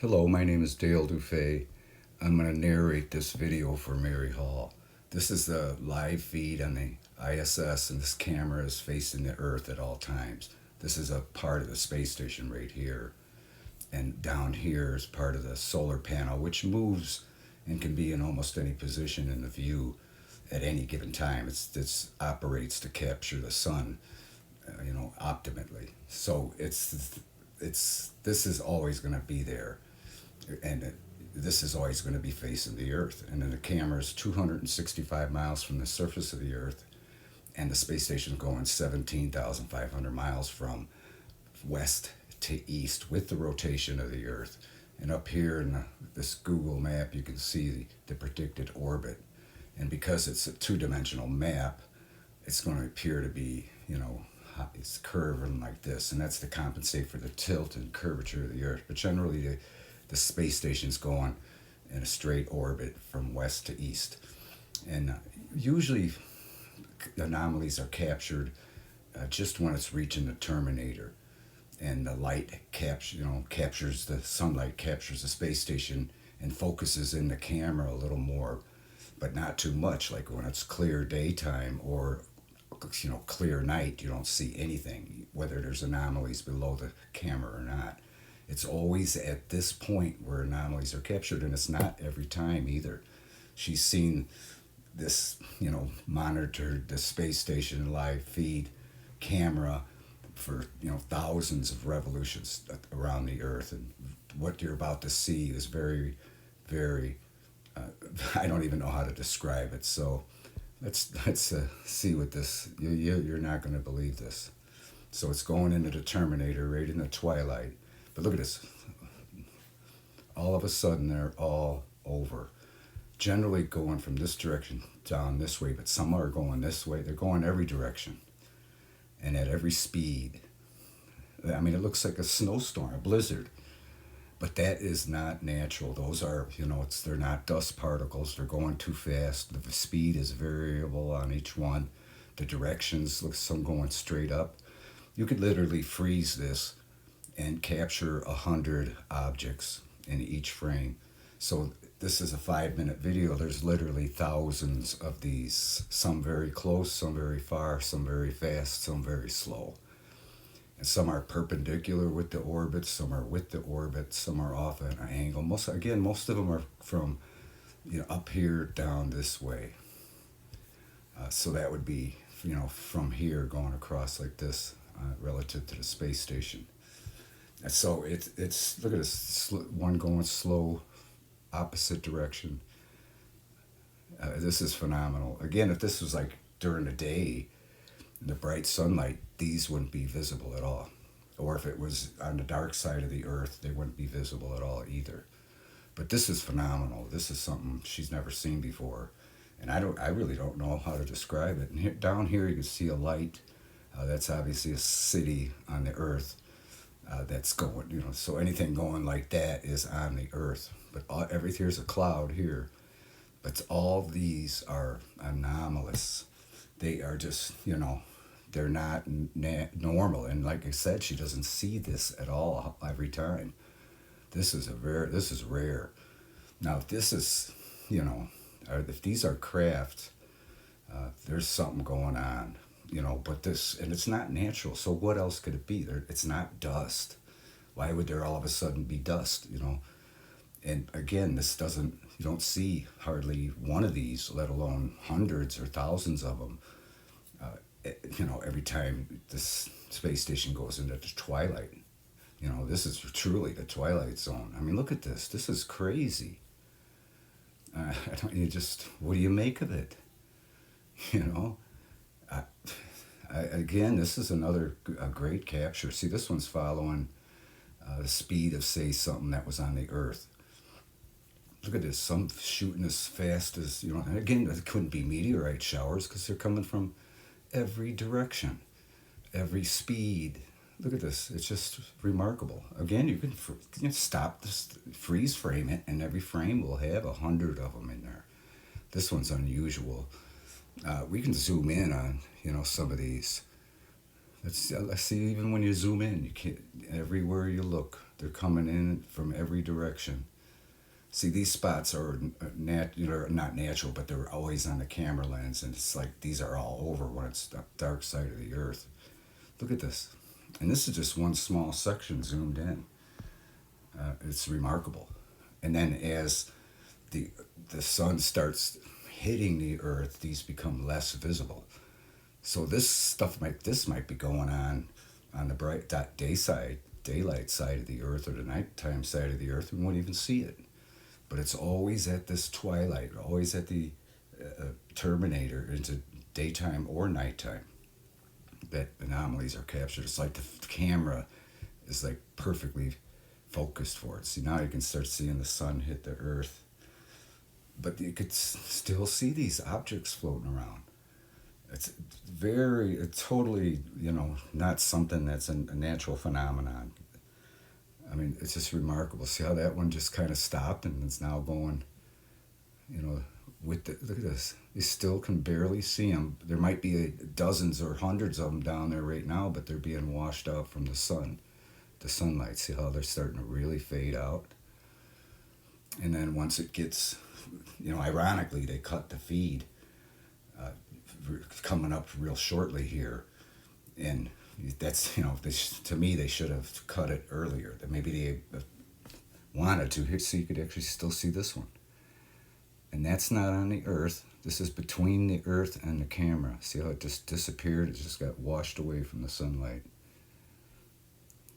Hello, my name is Dale DuFay. I'm going to narrate this video for Mary Hall. This is the live feed on the ISS, and this camera is facing the Earth at all times. This is a part of the space station right here. And down here is part of the solar panel, which moves and can be in almost any position in the view at any given time. It operates to capture the sun, optimally. So this is always going to be there, and this is always going to be facing the Earth. And then the camera is 265 miles from the surface of the Earth, and the space station is going 17,500 miles from west to east with the rotation of the Earth. And up here in this Google map, you can see the predicted orbit. And because it's a two-dimensional map, it's going to appear to be, it's curving like this, and that's to compensate for the tilt and curvature of the Earth. But generally, the space station's going in a straight orbit from west to east. And usually, anomalies are captured just when it's reaching the terminator, and the light captures the sunlight, captures the space station, and focuses in the camera a little more, but not too much. Like when it's clear daytime or clear night, you don't see anything, whether there's anomalies below the camera or not. It's always at this point where anomalies are captured, and it's not every time either. She's seen this, monitored the space station live feed camera for, thousands of revolutions around the Earth. And what you're about to see is very, very, I don't even know how to describe it. So let's see what this, you're not going to believe this. So it's going into the terminator right in the twilight. But look at this. All of a sudden, they're all over. Generally going from this direction down this way, but some are going this way. They're going every direction and at every speed. I mean, it looks like a snowstorm, a blizzard. But that is not natural. Those are, they're not dust particles. They're going too fast. The speed is variable on each one. The directions, look, some going straight up. You could literally freeze this and capture 100 objects in each frame. So this is a 5-minute video. There's literally thousands of these. Some very close, some very far, some very fast, some very slow. And some are perpendicular with the orbit, some are with the orbit, some are off at an angle. Most of them are from up here down this way. So that would be from here going across like this relative to the space station. And so it's look at this one going slow, opposite direction. This is phenomenal. Again, if this was like during the day, the bright sunlight, these wouldn't be visible at all. Or if it was on the dark side of the Earth, they wouldn't be visible at all either. But this is phenomenal. This is something she's never seen before. And I really don't know how to describe it. And down here you can see a light. That's obviously a city on the Earth that's going, so anything going like that is on the Earth. But here's a cloud here. But all these are anomalous. They are just, they're not normal. And like I said, she doesn't see this at all every time. This is rare. Now, if this is, if these are craft, there's something going on, but and it's not natural. So what else could it be? It's not dust. Why would there all of a sudden be dust, And again, you don't see hardly one of these, let alone hundreds or thousands of them. Every time this space station goes into the twilight, this is truly the twilight zone. I mean, look at this. This is crazy. What do you make of it? Again, this is another great capture. See, this one's following the speed of, say, something that was on the Earth. Look at this. Some shooting as fast as, and again, it couldn't be meteorite showers because they're coming from every direction, every speed. Look at this. It's just remarkable. Again, you can stop this, freeze frame it, and every frame will have 100 of them in there. This one's unusual. We can zoom in on, some of these Let's see, even when you zoom in, you can't, everywhere you look, they're coming in from every direction. See, these spots are not natural, but they're always on the camera lens, and it's like these are all over when it's the dark side of the earth. Look at this. And this is just one small section zoomed in. It's remarkable. And then as the the sun starts hitting the earth, these become less visible. So this might be going on the bright daylight side of the earth or the nighttime side of the earth. We won't even see it. But it's always at this twilight, always at the terminator into daytime or nighttime that anomalies are captured. It's like the camera is like perfectly focused for it. See, now you can start seeing the sun hit the earth, but you could still see these objects floating around. It's totally, not something that's a natural phenomenon. I mean, it's just remarkable. See how that one just kind of stopped and it's now going, look at this. You still can barely see them. There might be dozens or hundreds of them down there right now, but they're being washed out from the sun, the sunlight. See how they're starting to really fade out? And then once it gets, ironically, they cut the feed coming up real shortly here. And that's, to me, they should have cut it earlier. That maybe they wanted to, here, so you could actually still see this one. And that's not on the earth. This is between the earth and the camera. See how it just disappeared? It just got washed away from the sunlight.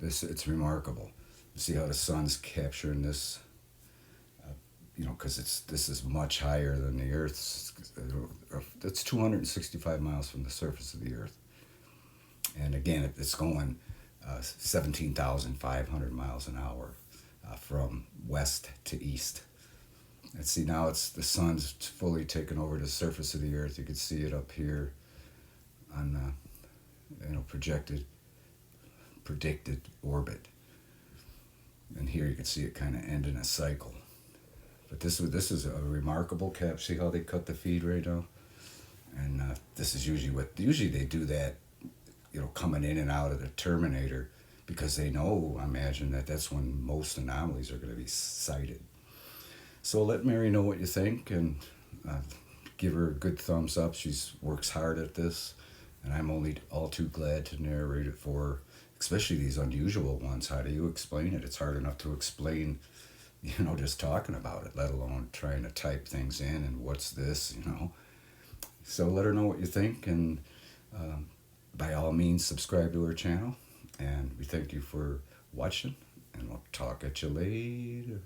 It's remarkable. See how the sun's capturing this, because this is much higher than the earth's. It's 265 miles from the surface of the earth. And again, it's going 17,500 miles an hour from west to east. And see, now the sun's fully taken over the surface of the earth. You can see it up here on predicted orbit. And here you can see it kind of end in a cycle. But this is a remarkable cap. See how they cut the feed right now? And this is usually they do that, coming in and out of the terminator, because they know, I imagine, that's when most anomalies are going to be sighted. So let Mary know what you think, and give her a good thumbs up. She works hard at this, and I'm only all too glad to narrate it for her, especially these unusual ones. How do you explain it? It's hard enough to explain, just talking about it, let alone trying to type things in and what's this, So let her know what you think, and by all means, subscribe to her channel. And we thank you for watching, and we'll talk at you later.